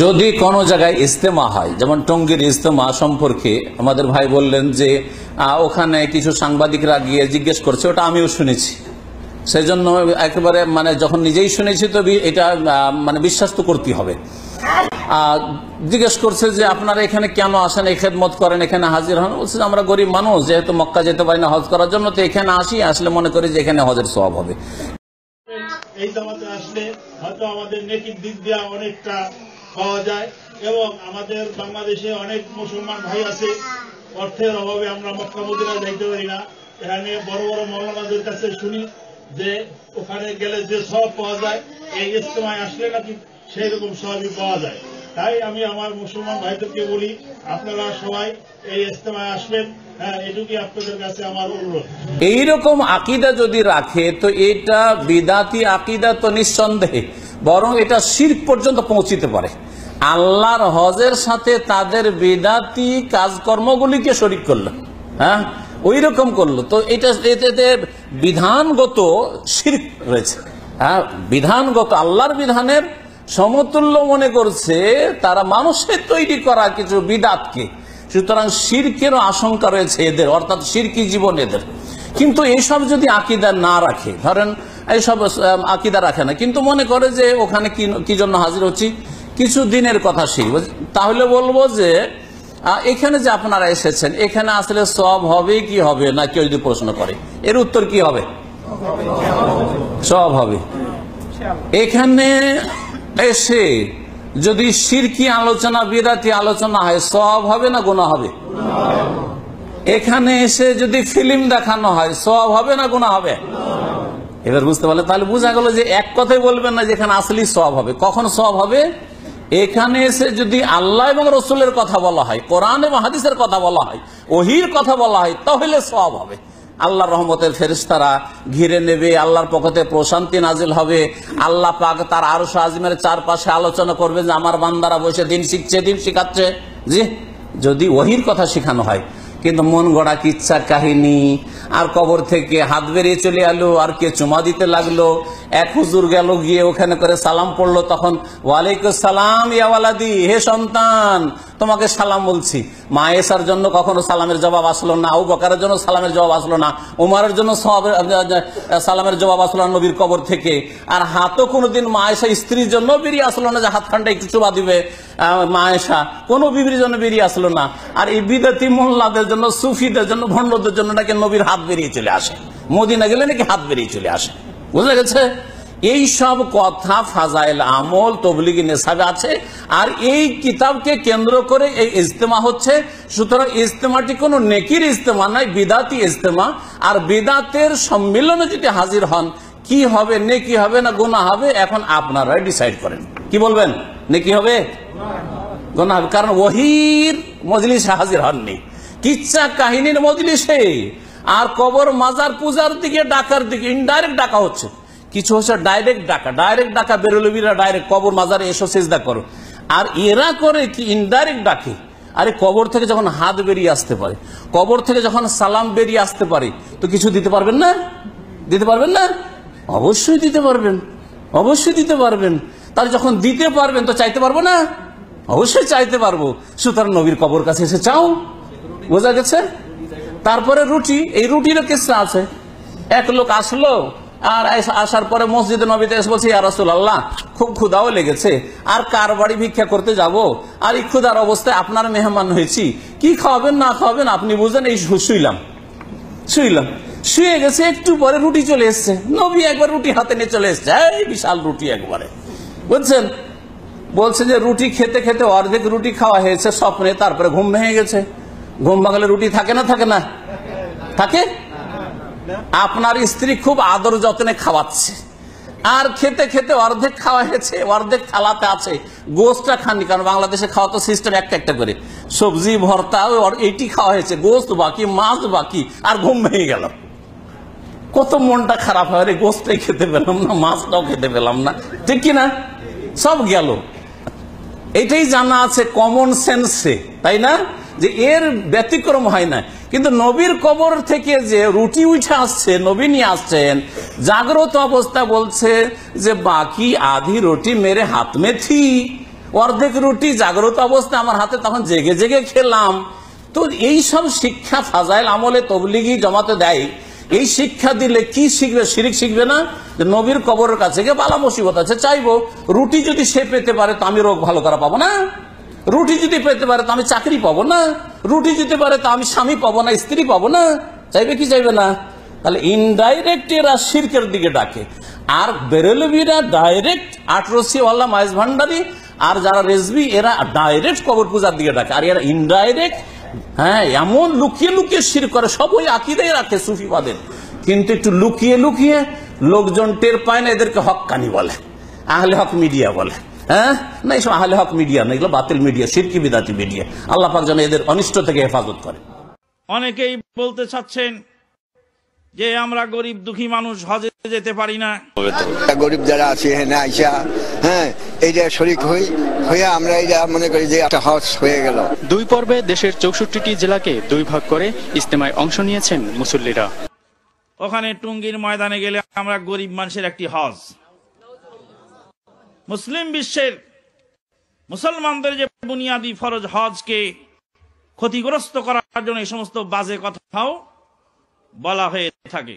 যদি কোনো জায়গায় ইজতেমা হয়, যেমন টঙ্গীর ইজতেমা সম্পর্কে আমাদের ভাই বললেন যে ওখানে কিছু সাংবাদিকরা গিয়ে জিজ্ঞেস করছে, ওটা আমিও শুনেছি, সেই জন্য একেবারে মানে যখন নিজেই শুনেছি তো এটা মানে বিশ্বাস তো করতেই হবে। জিজ্ঞেস করছে যে আপনারা এখানে কেন আসেন, এই খেদমত করেন, এখানে হাজির হন? বলছে আমরা গরিব মানুষ, যেহেতু মক্কা যেতে পারি না হজ করার জন্য, তো এখানে আসি, আসলে মনে করি যে এখানে হজের সওয়াব হবে। এই জামাতে আসলে হয়তো আমাদের নেকির দিক দিয়ে অনেকটা পাওয়া যায়, এবং আমাদের বাংলাদেশে অনেক মুসলমান ভাই আছে, অর্থের অভাবে আমরা মক্কা মদিনায় যাইতে পারি না। এখানে বড় বড় মৌলানাদের কাছে শুনি যে ওখানে গেলে যে সওয়াব পাওয়া যায়, এই ইজতেমায় আসলে নাকি সেই রকম সওয়াবই পাওয়া যায়। তাই আমি আমার মুসলমান ভাইদেরকে বলি, আপনারা সবাই এই ইজতেমায় আসবেন, এটুকুই আপনাদের কাছে আমার অনুরোধ। এইরকম আকীদা যদি রাখে তো এটা বিদাতি আকীদা তো নিঃসন্দেহে, বরং এটা শিরক পর্যন্ত পৌঁছিতে পারে। আল্লাহর হজের সাথে তাদের বিদাতি কাজকর্মগুলিকে শরীক করলো, হ্যাঁ ওই রকম করলো, তো এটা এতে বিধানগত শিরক রয়েছে। হ্যাঁ, বিধানগত আল্লাহর বিধানের সমতুল্য মনে করছে তারা মানুষের তৈরি করা কিছু বিদাতকে, সুতরাং শিরকেরও আশঙ্কা রয়েছে এদের, অর্থাৎ শিরকি জীবন এদের। কিন্তু এইসব যদি আকীদা না রাখে, ধরেন এইসব আকীদা রাখে না, কিন্তু মনে করে যে ওখানে কি জন্য হাজির হচ্ছি, কিছু দিনের কথা সেই, তাহলে বলবো যে এখানে যে আপনারা এসেছেন, এখানে আসলে সওয়াব হবে কি হবে না, কেউ যদি প্রশ্ন করে, এর উত্তর কি হবে? সওয়াব হবে। এখানে এসে যদি শিরকি আলোচনা, বিদাতি আলোচনা হয়, সওয়াব হবে না গুনাহ হবে? এখানে এসে যদি ফিল্ম দেখানো হয়, সওয়াব হবে না গুনাহ হবে? এবার বুঝতে পারলে, তাহলে বোঝা গেল যে এক কথাই বলবেন না যেখানে আসলে সওয়াব হবে। কখন সওয়াব হবে? এখানে এসে যদি আল্লাহ এবং রসুলের কথা বলা হয়, কোরআন এবং হাদিসের কথা বলা হয়, ওহির কথা বলা হয়, তাহলে সওয়াব হবে। আল্লাহর রহমতের ফেরেশতারা ঘিরে নেবে, আল্লাহর পক্ষ থেকে প্রশান্তি নাজিল হবে, আল্লাহ পাক তার আরশ আজিমের চারপাশে আলোচনা করবে যে আমার বান্দারা বসে দিন শিখছে, দিন শিখাচ্ছে। জি, যদি ওহির কথা শেখানো হয়, কিন্তু মন গড়া কিচ্ছা কাহিনী, আর কবর থেকে হাত বেরিয়ে চলে এলো, আর কে চুমা দিতে লাগলো, এক হুজুর গেল গিয়ে ওখানে করে সালাম পড়লো, তখন ওয়ালাইকুম সালাম ইয়া ওয়ালাদি, হে সন্তান তোমাকে সালাম বলছি। মা এসার জন্য কখনো সালামের জবাব আসলো না, আবু বকরের জন্য সালামের জবাব আসলো না, উমারের জন্য সালামের জবাব আসলো না নবীর কবর থেকে। আর হাতও কোনোদিন মা এসা স্ত্রীর জন্য বেরিয়ে আসলো না যে হাত খানটা একটু চুমা দিবে মা এসা, কোনো বিবির জন্য বেরিয়ে আসলো না। আর এই বিদাতি মোল্লাদের জন্য, সুফিদের জন্য, ভণ্ডদের জন্য নাকি নবীর হাত বেরিয়ে চলে আসে, মদিনা গেলে নাকি হাত বেরিয়ে চলে আসে। বুঝা গেছে? এই সব কথা ফাজাইল আমল তবলিগি নেশাবে আছে, আর এই কিতাবকে কেন্দ্র করে এই ইজতেমা হচ্ছে। সুতরাং ইজতেমাটি কোনো নেকির ইজতেমা নয়, বিদাতি ইজতেমা। আর বিদাতের সম্মিলনে যদি হাজির হন, কি হবে, নেকি হবে না গুনাহ হবে, এখন আপনারাই ডিসাইড করেন। কি বলবেন, নেকি হবে গুনাহ হবে? কারণ ওহির মজলিসে হাজির হননি, কিচ্ছা কাহিনীর মজলিসে। আর কবর মাজার পূজার দিকে, ডাকার দিকে ইনডাইরেক্ট ডাকা হচ্ছে। কিছু হচ্ছে ডাইরেক্ট ডাকা, ডাইরেক্ট ডাকা বেরোলবিরা ডাইরেক্ট কবর মাজারে এসো সিজদা করো। আর এরা করে কি ইনডাইরেক্ট ডাকে। আরে কবর থেকে যখন হাত বেরিয়ে আসতে পারে, কবর থেকে যখন সালাম বেরিয়ে আসতে পারে, তো কিছু দিতে পারবেন না? দিতে পারবেন না? অবশ্যই দিতে পারবেন, অবশ্যই দিতে পারবেন। তাহলে যখন দিতে পারবেন তো চাইতে পারবো না? অবশ্যই চাইতে পারবো। সুতরাং নবীর কবর কাছে এসে চাও। বোঝা গেছে? তারপরে রুটি, এই রুটিরও কিসসা আছে। এক লোক আসলো, আর আসার পরে মসজিদে নবীতে এসে বলছে, ইয়া রাসূলুল্লাহ খুব ক্ষুধাও লেগেছে, আর কার বাড়ি ভিক্ষা করতে যাব, আর এই ক্ষুধার অবস্থায় আপনার মেহমান হয়েছি, কি খাওয়াবেন না খাওয়াবেন আপনি বুঝেন। এই শুইলাম, শুয়ে গেছে, একটু পরে রুটি চলে এসছে। নবী একবার রুটি হাতে নিয়ে চলে এসছে, এই বিশাল রুটি একবারে, বুঝছেন। বলছে যে রুটি খেতে খেতে অর্ধেক রুটি খাওয়া হয়েছে স্বপ্নে, তারপরে ঘুম ভেঙে গেছে। ঘুম ভাঙলে রুটি থাকে না থাকে না? থাকে। আপনার স্ত্রী খুব আদর যত্নে খাওয়াচ্ছে, আর খেতে খেতে অর্ধেক খাওয়া হয়েছে, অর্ধেক থালাতে আছে, গোস্তটা খাননি। কারণ বাংলাদেশে খাওয়া তো সিস্টেম একটা একটা করে, সবজি ভর্তা এইটি খাওয়া হয়েছে, গোস্ত বাকি, মাছ বাকি, আর ঘুম ভেঙে গেল। কত মনটা খারাপ হয়, রে গোস্তটাই খেতে পেলাম না, মাছটাও খেতে পেলাম না, ঠিক কিনা? সব গেল। এটাই জানা আছে কমন সেন্সে, তাই না, যে এর ব্যতিক্রম হয় না। কিন্তু নবীর কবর থেকে যে রুটি উঠে আসছে, নবী নিয়ে আসছেন, জাগ্রত অবস্থা বলছে যে বাকি আধি রুটি মেরে হাত মে থি, অর্ধেক রুটি জাগ্রত অবস্থায় আমার হাতে, তখন জেগে জেগে খেলাম। তো এই সব শিক্ষা ফাজাইল আমলে তবলিগি জমাতে দেয়। এই শিক্ষা দিলে কি শিখবে? শিরিক শিখবে না? যে নবীর কবরের কাছে গিয়ে বালা মুসিবত আছে চাইবো। রুটি যদি সে পেতে পারে তো আমি রোগ ভালো করা পাবো না? রুটি যদি পেতে পারে তো আমি চাকরি পাবো না? রুটি যদি পারে তো আমি স্বামী পাবো না, স্ত্রী পাবো না? চাইবে কি চাইবে না? তাহলে ইনডাইরেক্ট এরা শিরকের দিকে ডাকে। আর বেরেলভিরা ডাইরেক্ট, আটরসি ওয়াল্লা মাইজ ভান্ডারি আর যারা রেজবি এরা ডাইরেক্ট কবর পূজার দিকে ডাকে। আর এরা ইনডাইরেক্ট, হ্যাঁ, এমন লুকিয়ে লুকিয়ে শির করে, সব ওই আকিদাই রাখে সুফিবাদের, কিন্তু একটু লুকিয়ে লুকিয়ে লোকজন টের পায় না, এদেরকে হক্কানি বলে, আহলে হক মিডিয়া বলে। হ্যাঁ, না, এইসব আহলে হক মিডিয়া না, এগুলো বাতিল মিডিয়া, শিরকি বিদাতি মিডিয়া। আল্লাহ পাক যেন এদের অনিষ্ট থেকে হেফাজত করে। অনেকেই বলতে চাচ্ছেন যে আমরা গরিব দুঃখী মানুষ, হজে যেতে পারি না। গরিব যারা আছে এখানে আইসা, হ্যাঁ, এইটা শরিক হইয়া আমরা এইটা মনে করি যে একটা হজ হয়ে গেল। দুই পর্বে দেশের 64টি জেলাকে দুই ভাগ করে ইজতেমায় অংশ নিয়েছেন মুসল্লিরা। ওখানে টুঙ্গির ময়দানে গেলে আমরা গরিব মানুষের একটি হজ, মুসলিম বিশ্বের মুসলমানদের যে বুনিয়াদি ফরজ হজকে ক্ষতিগ্রস্ত করার জন্য এই সমস্ত বাজে কথাও বলা হয়ে থাকে।